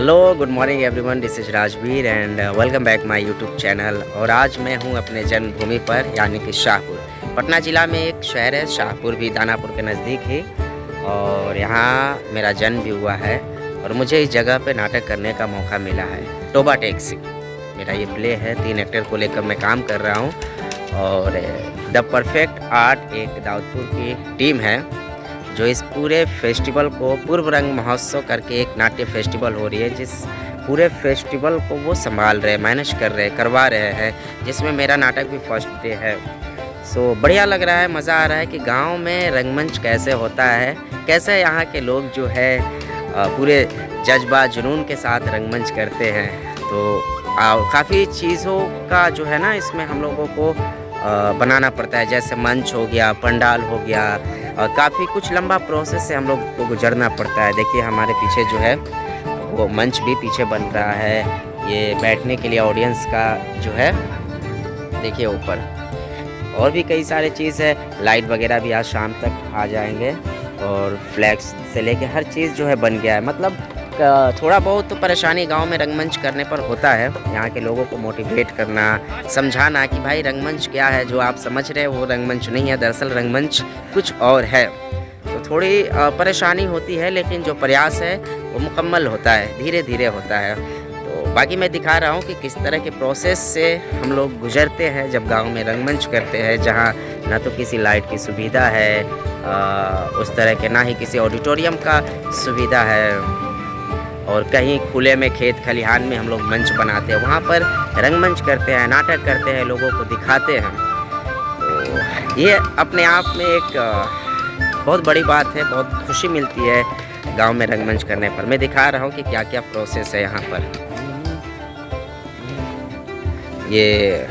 Hello good morning everyone, this is Rajveer and welcome back my YouTube channel. और आज मैं हूं अपने जन्मभूमि पर यानी कि शाहपुर। पटना ज़िला में एक शहर है शाहपुर, भी दानापुर के नज़दीक ही, और यहाँ मेरा जन्म भी हुआ है। और मुझे इस जगह पे नाटक करने का मौका मिला है। टोबा टैक्सी मेरा ये प्ले है। 3 एक्टर को लेकर मैं काम कर रहा हूँ। और द परफेक्ट आर्ट एक दाऊदपुर की टीम है जो इस पूरे फेस्टिवल को, पूर्व रंग महोत्सव करके एक नाट्य फेस्टिवल हो रही है, जिस पूरे फेस्टिवल को वो संभाल रहे, मैनेज कर रहे, करवा रहे हैं, जिसमें मेरा नाटक भी फर्स्ट डे है। सो बढ़िया लग रहा है, मज़ा आ रहा है कि गांव में रंगमंच कैसे होता है, कैसे यहाँ के लोग जो है पूरे जज्बा जुनून के साथ रंगमंच करते हैं। तो काफ़ी चीज़ों का जो है ना, इसमें हम लोगों को बनाना पड़ता है, जैसे मंच हो गया, पंडाल हो गया, और काफ़ी कुछ लंबा प्रोसेस से हम लोग को गुजरना पड़ता है। देखिए हमारे पीछे जो है वो मंच भी पीछे बन रहा है, ये बैठने के लिए ऑडियंस का जो है, देखिए ऊपर और भी कई सारे चीज़ है। लाइट वगैरह भी आज शाम तक आ जाएंगे, और फ्लैग्स से लेके हर चीज़ जो है बन गया है। मतलब थोड़ा बहुत तो परेशानी गांव में रंगमंच करने पर होता है। यहाँ के लोगों को मोटिवेट करना, समझाना कि भाई रंगमंच क्या है, जो आप समझ रहे हो वो रंगमंच नहीं है, दरअसल रंगमंच कुछ और है। तो थोड़ी परेशानी होती है, लेकिन जो प्रयास है वो मुकम्मल होता है, धीरे धीरे होता है। तो बाकी मैं दिखा रहा हूँ कि किस तरह के प्रोसेस से हम लोग गुजरते हैं जब गाँव में रंगमंच करते हैं, जहाँ ना तो किसी लाइट की सुविधा है उस तरह के, ना ही किसी ऑडिटोरियम का सुविधा है, और कहीं खुले में खेत खलिहान में हम लोग मंच बनाते हैं, वहाँ पर रंगमंच करते हैं, नाटक करते हैं, लोगों को दिखाते हैं। तो ये अपने आप में एक बहुत बड़ी बात है, बहुत खुशी मिलती है गांव में रंगमंच करने पर। मैं दिखा रहा हूँ कि क्या क्या प्रोसेस है यहाँ पर। ये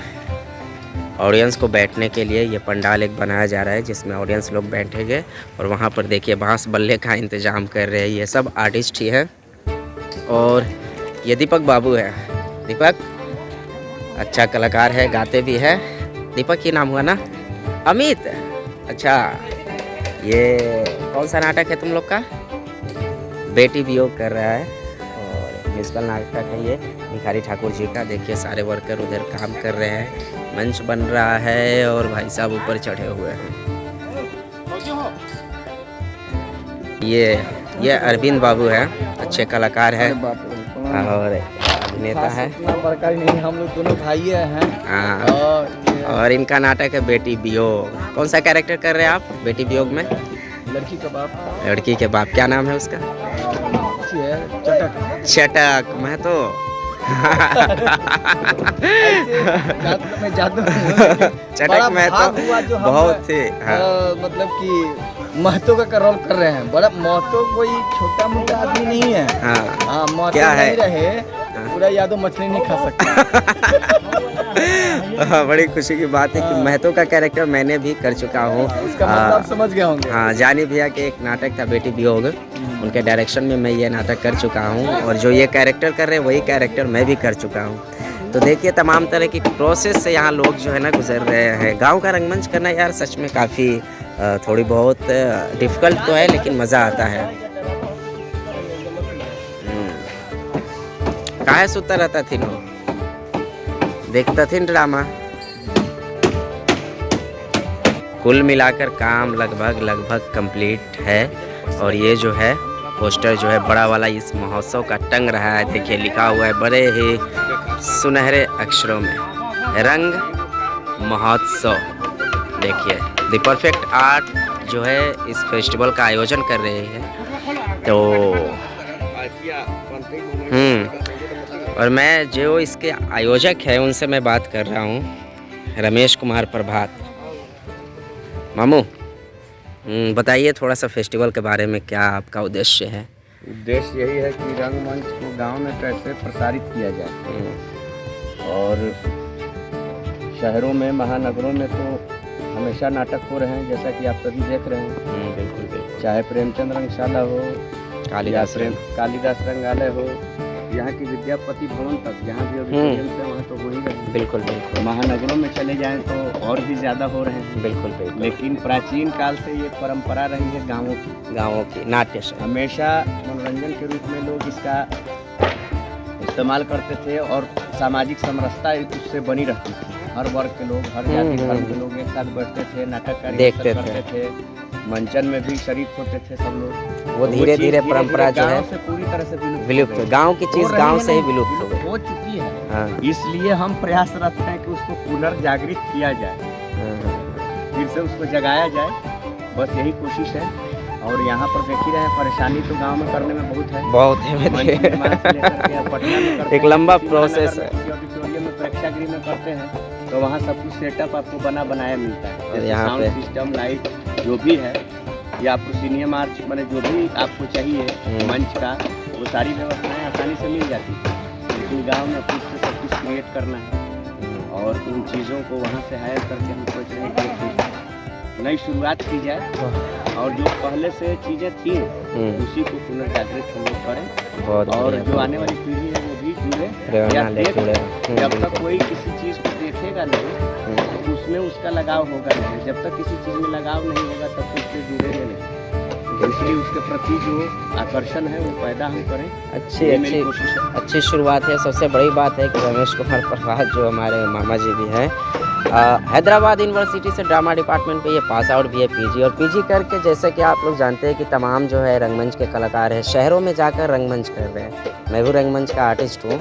ऑडियंस को बैठने के लिए ये पंडाल एक बनाया जा रहा है, जिसमें ऑडियंस लोग बैठेंगे, और वहाँ पर देखिए बांस बल्ले का इंतज़ाम कर रहे हैं। ये सब आर्टिस्ट ही है। और ये दीपक बाबू है। दीपक अच्छा कलाकार है, गाते भी है। दीपक ही नाम हुआ ना? अमित, अच्छा ये कौन सा नाटक है तुम लोग का? बेटी वियोग कर रहा है, और म्यूजिकल नाटक है ये भिखारी ठाकुर जी का। देखिए सारे वर्कर उधर काम कर रहे हैं, मंच बन रहा है, और भाई साहब ऊपर चढ़े हुए हैं। ये अरविंद बाबू है, अच्छे कलाकार है और अभिनेता है। नहीं, हम लोग दोनों भाई हैं। और इनका नाटक है बेटी वियोग। कौन सा कैरेक्टर कर रहे हैं आप बेटी वियोग में? लड़की का बाप। लड़की के बाप, क्या नाम है उसका? चटक। चटक महतो। चटक महतो बहुत ही मतलब कि महतो का रोल कर रहे हैं। बड़ा महतो कोई छोटा मोटा आदमी नहीं है। हाँ, महतो क्या नहीं रहे पूरा यादव मछली नहीं खा सकता। बड़ी खुशी की बात है कि महतो का कैरेक्टर मैंने भी कर चुका हूँ। उसका मतलब समझ गया होंगे। हाँ, जानी भैया के एक नाटक था बेटी वियोग, उनके डायरेक्शन में मैं ये नाटक कर चुका हूँ, और जो ये कैरेक्टर कर रहे हैं वही कैरेक्टर मैं भी कर चुका हूँ। तो देखिए तमाम तरह की प्रोसेस से यहाँ लोग जो है ना गुजर रहे हैं। गांव का रंगमंच करना यार सच में काफ़ी थोड़ी बहुत डिफ़िकल्ट तो है, लेकिन मज़ा आता है। काहे सुता रहता थी, देखता थी ड्रामा। कुल मिलाकर काम लगभग कंप्लीट है। और ये जो है पोस्टर जो है बड़ा वाला इस महोत्सव का टंग रहा है। देखिए लिखा हुआ है बड़े ही सुनहरे अक्षरों में, रंग महोत्सव। देखिए द परफेक्ट आर्ट जो है इस फेस्टिवल का आयोजन कर रही है। तो और मैं जो इसके आयोजक है उनसे मैं बात कर रहा हूँ, रमेश कुमार प्रभात। मामू बताइए थोड़ा सा फेस्टिवल के बारे में, क्या आपका उद्देश्य है? उद्देश्य यही है कि रंगमंच को गांव में कैसे प्रसारित किया जाए। और शहरों में, महानगरों में तो हमेशा नाटक हो रहे हैं, जैसा कि आप सभी देख रहे हैं। बिल्कुल। चाहे प्रेमचंद रंगशाला हो, कालिदास रंगालय हो, यहाँ की विद्यापति भवन तक, जहाँ भी ऑडिटोरियम है वहाँ तो हो ही रहे हैं। बिल्कुल। महानगरों में चले जाएं तो और भी ज़्यादा हो रहे हैं। बिल्कुल। लेकिन प्राचीन काल से ये परंपरा रही है गाँवों की नाट्य से हमेशा मनोरंजन के रूप में लोग इसका इस्तेमाल करते थे और सामाजिक समरसता उससे बनी रहती थी। हर वर्ग के लोग, हर जाति धर्म के लोग एक साथ बैठते थे, नाटक देखते करते थे, मंचन में भी शरीक होते थे सब लोग। वो धीरे धीरे परंपरा जो है गांव से पूरी तरह से विलुप्त हो, गांव की चीज गांव से ही विलुप्त हो चुकी है। हाँ। इसलिए हम प्रयासरत हैं कि उसको पुनर्जागृत किया जाए, फिर से उसको जगाया जाए, बस यही कोशिश है। और यहाँ पर देख ही रहे हैं, परेशानी तो गांव में करने में बहुत है, मंच निर्माण से लेकर के पटना में करते एक हैं, लंबा किसी प्रोसेस महानगर है। में, किसी ऑडिटोरियम में, प्रेक्षागृह में करते हैं तो वहाँ सब कुछ सेटअप आपको बना बनाया मिलता है। जैसे यहाँ साउंड पे सिस्टम, लाइट जो भी है, या आपको सिनेमा मार्च मैंने जो भी आपको चाहिए मंच का, वो सारी व्यवस्थाएं आसानी से मिल जाती है। लेकिन गांव में खुद से सब कुछ क्रिएट करना है और उन चीज़ों को वहाँ से हायर करके हम सोच रहे हैं कि नई शुरुआत की जाए और जो पहले से चीज़ें थी उसी को पुनर्जागृत हम लोग करें और जो आने वाली पीढ़ी है वो भी जुड़े या देखें। जब तक कोई किसी चीज़ को देखेगा नहीं तो उसमें उसका लगाव होगा नहीं, जब तक किसी चीज़ में लगाव नहीं होगा तब तक उससे जुड़ेंगे नहीं। इसलिए उसके प्रति जो आकर्षण है वो पैदा हम करें। अच्छी शुरुआत है। सबसे बड़ी बात है कि रमेश कुमार प्रभात जो हमारे मामा जी भी हैं, हैदराबाद यूनिवर्सिटी से ड्रामा डिपार्टमेंट पे ये पास आउट भी है, पीजी। और पीजी करके जैसे कि आप लोग जानते हैं कि तमाम जो है रंगमंच के कलाकार हैं शहरों में जाकर रंगमंच कर रहे हैं। मैं भी रंगमंच का आर्टिस्ट हूँ,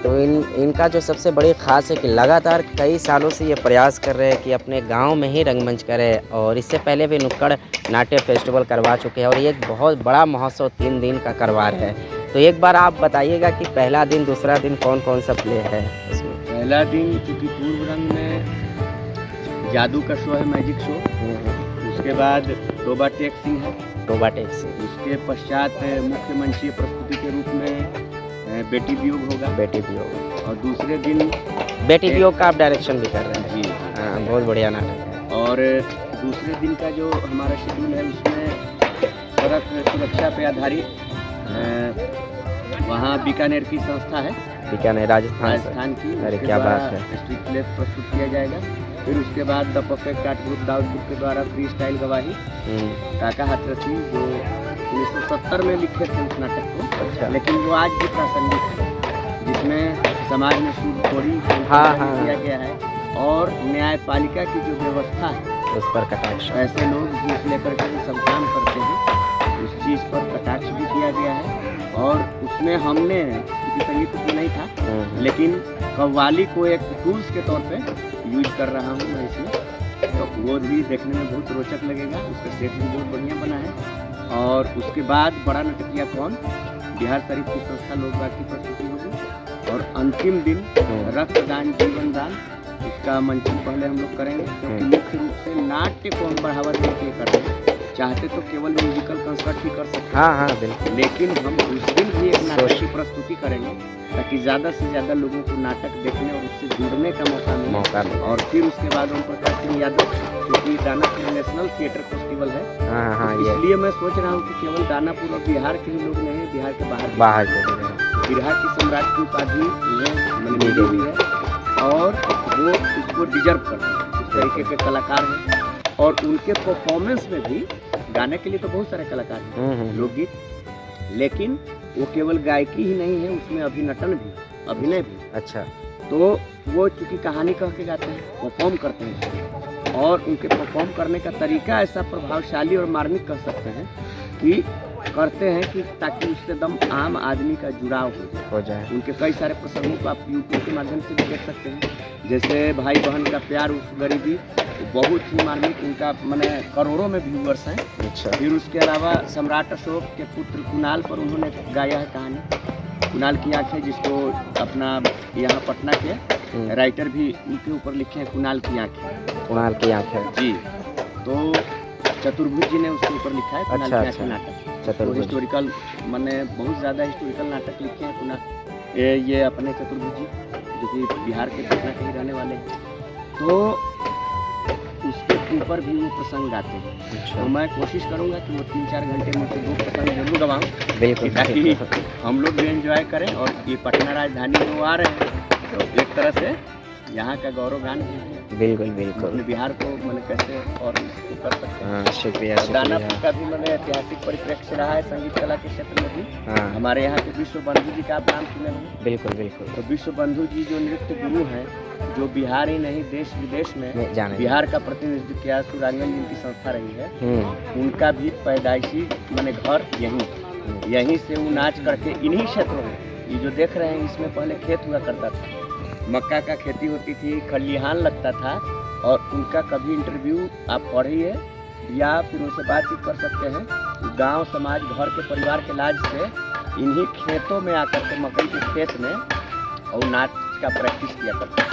तो इनका जो सबसे बड़ी ख़ास है कि लगातार कई सालों से ये प्रयास कर रहे हैं कि अपने गांव में ही रंगमंच करें। और इससे पहले भी नुक्कड़ नाट्य फेस्टिवल करवा चुके हैं और ये एक बहुत बड़ा महोत्सव 3 दिन का करवा रहे हैं। तो एक बार आप बताइएगा कि पहला दिन, दूसरा दिन कौन कौन सा प्ले है उसमें? पहला दिन चूँकि पूर्व रंग में जादू का शो है, मैजिक शो। उसके बाद टोबा टेक सिंह है, टोबा टेक सिंह। उसके पश्चात मुख्य मंचीय प्रस्तुति के रूप में बेटी वियोग होगा। बेटी वियोग। और दूसरे दिन बेटी वियोग का आप डायरेक्शन भी कर रहे हैं? जी हाँ, बहुत बढ़िया नाटक है। और दूसरे दिन का जो हमारा शेड्यूल है उसमें सड़क सुरक्षा पे आधारित वहाँ बीकानेर की संस्था है, बीकानेर राजस्थान की। अरे क्या बात है। स्ट्रीट प्ले प्रस्तुत किया जाएगा। फिर उसके बाद द परफेक्ट आर्ट ग्रुप दाऊदपुर के द्वारा फ्री स्टाइल गवाही काका हाथरसी जो 1970 में लिखे थे उस नाटक को। अच्छा। लेकिन वो आज भी प्रासंगिक है, जिसमें समाज में सूदखोरी किया गया है और न्यायपालिका की जो व्यवस्था है उस पर कटाक्ष, ऐसे लोग घूस लेकर के जो सब काम करते हैं उस चीज़ पर कटाक्ष भी किया गया है। और उसमें हमने, क्योंकि संगीत उसमें नहीं था, लेकिन कव्वाली को एक टूल्स के तौर पे यूज कर रहा हूँ मैं इसमें, तो वो भी देखने में बहुत रोचक लगेगा। उसका सेट भी बहुत बढ़िया बना है। और उसके बाद बड़ा नटकिया कौन, बिहार शरीफ की संस्था लोकबाग की प्रस्तुति होगी। और अंतिम दिन रक्तदान जीवन दान, इसका मंचन पहले हम लोग करेंगे, क्योंकि मुख्य रूप से नाट्य को हम बढ़ावा देने के लिए कर रहे हैं। चाहते तो केवल म्यूजिकल कंसर्ट ही कर सकते हैं, हाँ बिल्कुल, लेकिन हम उस दिन भी एक नाटक की प्रस्तुति करेंगे ताकि ज़्यादा से ज़्यादा लोगों को नाटक देखने और उससे जुड़ने का मौका मिले। और फिर उसके बाद ओम प्रकाश सिंह यादव, क्योंकि दानापुर नेशनल थिएटर फेस्टिवल है, इसलिए मैं सोच रहा हूँ कि केवल दानापुर और बिहार के ही लोग नहीं, बिहार के बाहर के बिहार की सम्राट की उपाधि मिली हुई है और वो उसको डिजर्व करते हैं। उस तरीके के कलाकार हैं और उनके परफॉर्मेंस में भी, गाने के लिए तो बहुत सारे कलाकार हैं, लोकगीत, लेकिन वो केवल गायकी ही नहीं है, उसमें अभिनटन भी, अभिनय भी। अच्छा। तो वो चूँकि कहानी कह के गाते हैं, परफॉर्म करते हैं और उनके परफॉर्म करने का तरीका ऐसा प्रभावशाली और मार्मिक कह सकते हैं कि करते हैं कि ताकि उससे दम आम आदमी का जुड़ाव हो जाए। उनके कई सारे प्रसंगों को आप यूट्यूब के माध्यम से भी देख सकते हैं, जैसे भाई बहन का प्यार उस गरीबी, बहुत ही मार्मिक, उनका मैंने करोड़ों में व्यूअर्स हैं। अच्छा। फिर उसके अलावा सम्राट अशोक के पुत्र कुणाल पर उन्होंने गाया है कहानी, कुणाल की आँखें, जिसको अपना यहाँ पटना के राइटर भी उनके ऊपर लिखे हैं, कुणाल की आँखें। कुणाल की आँखें जी। तो चतुर्भुज जी ने उसके ऊपर लिखा है कुणाल की आँखें नाटक। तो हिस्टोरिकल, मैंने बहुत ज़्यादा हिस्टोरिकल नाटक लिखे हैं कुणाल, ये अपने चतुर्भुज जी जो कि बिहार के पटना के ही रहने वाले हैं, तो उसके ऊपर भी वो प्रसंग गाते हैं। अच्छा। तो मैं कोशिश करूंगा कि वो 3-4 घंटे में से 2 प्रसंग जरूर गवाऊँ, बिल्कुल, ताकि हम लोग भी एंजॉय करें। और ये पटना राजधानी में वो आ रहे हैं तो एक तरह से यहाँ का गौरवगान भी है। बिल्कुल अपने बिल्कुल। बिहार को मैंने कैसे और इसको कर सकते हैं। हाँ, शुक्रिया दानापुर शुक्रिया। का भी मैंने ऐतिहासिक परिप्रेक्ष्य रहा है संगीत कला के क्षेत्र में भी। हाँ, हमारे यहाँ के विश्व बंधु जी का आप नाम सुने होंगे। बिल्कुल बिल्कुल। तो विश्व बंधु जी जो नृत्य गुरु हैं, जो बिहार ही नहीं देश विदेश में नहीं, जाने बिहार का प्रतिनिधित्व किया, सुरांगन जिनकी संस्था रही है, उनका भी पैदाइशी मैंने घर यहीं से वो नाच करके इन्हीं क्षेत्रों में, ये जो देख रहे हैं इसमें पहले खेत हुआ करता था, मक्का का खेती होती थी, खलिहान लगता था, और उनका कभी इंटरव्यू आप पढ़िए या फिर उनसे बातचीत कर सकते हैं। गांव समाज घर के परिवार के लाज से इन्हीं खेतों में आकर के मकई के खेत में और नाच का प्रैक्टिस किया करते हैं,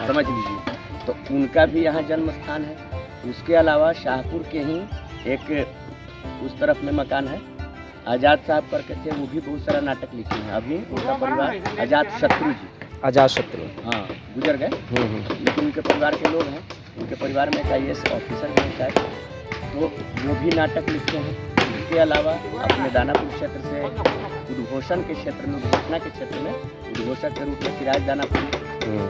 समझ लीजिए। तो उनका भी यहाँ जन्म स्थान है। उसके अलावा शाहपुर के ही एक उस तरफ में मकान है, आजाद साहब करके थे, वो भी बहुत सारा नाटक लिखे हैं। अभी उनका परिवार अजातशत्रु जी, अजातशत्रु, हाँ, गुजर गए, लेकिन उनके परिवार के लोग हैं। उनके परिवार में एक IAS ऑफिसर भी है, तो वो भी नाटक लिखते हैं। इसके अलावा अपने दानापुर क्षेत्र से उद्घोषण के क्षेत्र में, उद्घोषणा के क्षेत्र में उद्घोषक के रूप में सिराज दानापुर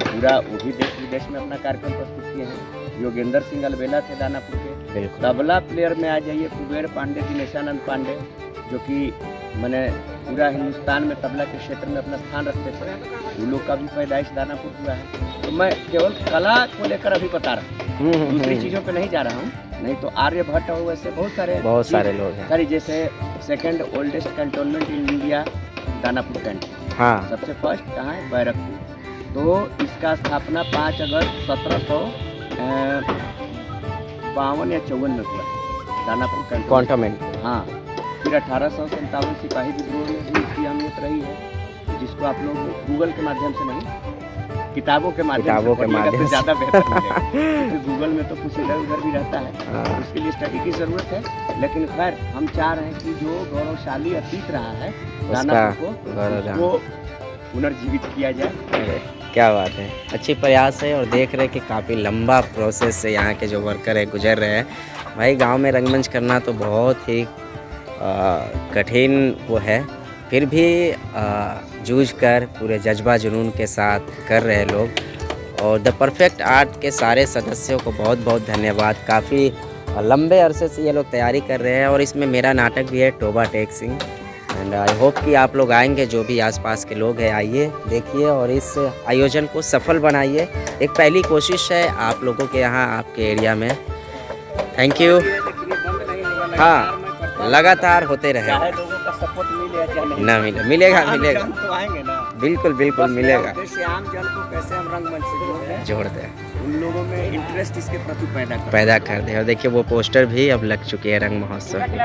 पूरा वो भी देश विदेश में अपना कार्यक्रम प्रस्तुत किए हैं। योगेंद्र सिंह अलबेला थे दानापुर के। तबला प्लेयर में आ जाइए, कुबेर पांडे, दिनेशानंद पांडे, जो कि मैंने पूरा हिंदुस्तान में तबला के क्षेत्र में अपना स्थान रखते थे, उन लोग का भी पैदाइश दानापुर हुआ है। तो मैं केवल कला को लेकर अभी बता रहा हूँ, दूसरी चीज़ों पे नहीं जा रहा हूँ। नहीं तो आर्यभट्ट और वैसे बहुत सारे लोग हैं। सारी जैसे second oldest cantonment in India Danapur Canton, हाँ, सबसे फर्स्ट कहाँ है, बैरकपुर। तो इसका स्थापना 5 अगस्त 1752 या 54 में हुआ दानापुर कैंटोनमेंट, हाँ। फिर 1857 सिपाही विद्रोह में भी इसकी अहमियत रही है, जिसको आप लोग गूगल के माध्यम से नहीं, किताबों के माध्यम से ज़्यादा बेहतर मिलेगा, क्योंकि गूगल में तो कुछ इधर उधर भी रहता है, उसके लिए स्टडी की ज़रूरत है। लेकिन खैर हम चाह रहे हैं कि जो गौरवशाली अतीत रहा है दानापुर को पुनर्जीवित किया जाए। क्या बात है, अच्छी प्रयास है। और देख रहे हैं कि काफ़ी लंबा प्रोसेस से यहाँ के जो वर्कर है गुजर रहे हैं। भाई गांव में रंगमंच करना तो बहुत ही कठिन वो है, फिर भी जूझ कर पूरे जज्बा जुनून के साथ कर रहे लोग। और द परफेक्ट आर्ट के सारे सदस्यों को बहुत बहुत धन्यवाद। काफ़ी लंबे अरसे से ये लोग तैयारी कर रहे हैं, और इसमें मेरा नाटक भी है, Toba Tek Singh. And I hope कि आप लोग आएंगे, जो भी आसपास के लोग हैं, आइए देखिए और इस आयोजन को सफल बनाइए। एक पहली कोशिश है आप लोगों के यहाँ, आपके एरिया में। Thank you. हाँ, लगातार होते रहे, चाहे लोगों का सपोर्ट मिले या नहीं, ना मिले, मिलेगा मिलेगा, तो आएंगे ना, बिल्कुल बिल्कुल मिलेगा। जैसे आम जन को कैसे हम रंगमंच से जोड़ते हैं, उन लोगों में इंटरेस्ट इसके प्रति पैदा कर दे। और देखिए वो पोस्टर भी अब लग चुके हैं रंग महोत्सव की।